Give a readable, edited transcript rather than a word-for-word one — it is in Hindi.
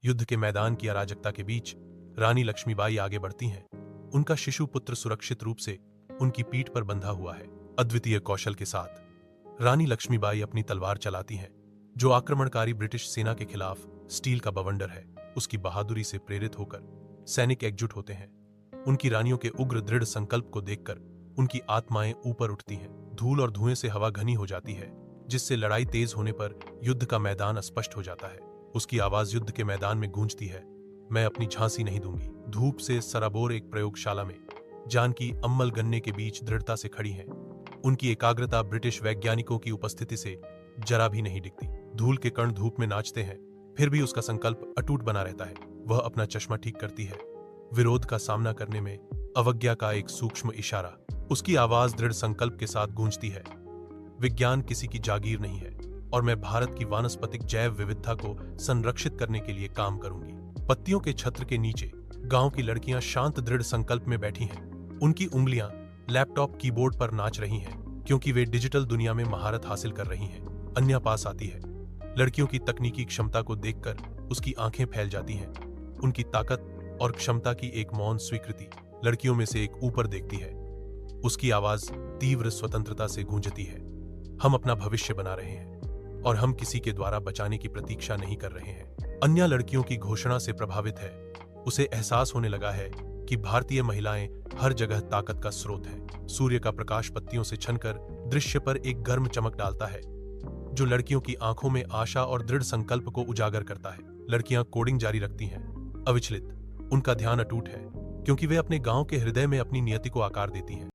युद्ध के मैदान की अराजकता के बीच रानी लक्ष्मीबाई आगे बढ़ती हैं। उनका शिशु पुत्र सुरक्षित रूप से उनकी पीठ पर बंधा हुआ है। अद्वितीय कौशल के साथ रानी लक्ष्मीबाई अपनी तलवार चलाती हैं, जो आक्रमणकारी ब्रिटिश सेना के खिलाफ स्टील का बवंडर है। उसकी बहादुरी से प्रेरित होकर सैनिक एकजुट होते हैं। उनकी रानियों के उग्र दृढ़ संकल्प को देखकर उनकी आत्माएं ऊपर उठती हैं। धूल और धुएं से हवा घनी हो जाती है, जिससे लड़ाई तेज होने पर युद्ध का मैदान अस्पष्ट हो जाता है। उसकी आवाज युद्ध के मैदान में गूंजती है, मैं अपनी झांसी नहीं दूंगी। धूप से सराबोर एक प्रयोगशाला में जानकी अम्मल गन्ने के बीच दृढ़ता से खड़ी हैं। उनकी एकाग्रता ब्रिटिश वैज्ञानिकों की उपस्थिति से जरा भी नहीं दिखती। धूल के कण धूप में नाचते हैं, फिर भी उसका संकल्प अटूट बना रहता है। वह अपना चश्मा ठीक करती है, विरोध का सामना करने में अवज्ञा का एक सूक्ष्म इशारा। उसकी आवाज दृढ़ संकल्प के साथ गूंजती है, विज्ञान किसी की जागीर नहीं है और मैं भारत की वानस्पतिक जैव विविधता को संरक्षित करने के लिए काम करूंगी। पत्तियों के छत्र के नीचे गांव की लड़कियां शांत दृढ़ संकल्प में बैठी हैं। उनकी उंगलियां लैपटॉप कीबोर्ड पर नाच रही हैं, क्योंकि वे डिजिटल दुनिया में महारत हासिल कर रही हैं। अन्या पास आती है। लड़कियों की तकनीकी क्षमता को देखकर उसकी आंखें फैल जाती हैं। उनकी ताकत और क्षमता की एक मौन स्वीकृति लड़कियों में से एक ऊपर देखती है। उसकी आवाज तीव्र स्वतंत्रता से गूंजती है, हम अपना भविष्य बना रहे हैं और हम किसी के द्वारा बचाने की प्रतीक्षा नहीं कर रहे हैं। अन्य लड़कियों की घोषणा से प्रभावित है। उसे एहसास होने लगा है कि भारतीय महिलाएं हर जगह ताकत का स्रोत हैं। सूर्य का प्रकाश पत्तियों से छनकर दृश्य पर एक गर्म चमक डालता है, जो लड़कियों की आंखों में आशा और दृढ़ संकल्प को उजागर करता है। लड़कियां कोडिंग जारी रखती हैं, अविचलित। उनका ध्यान अटूट है, क्योंकि वे अपने गांव के हृदय में अपनी नियति को आकार देती हैं।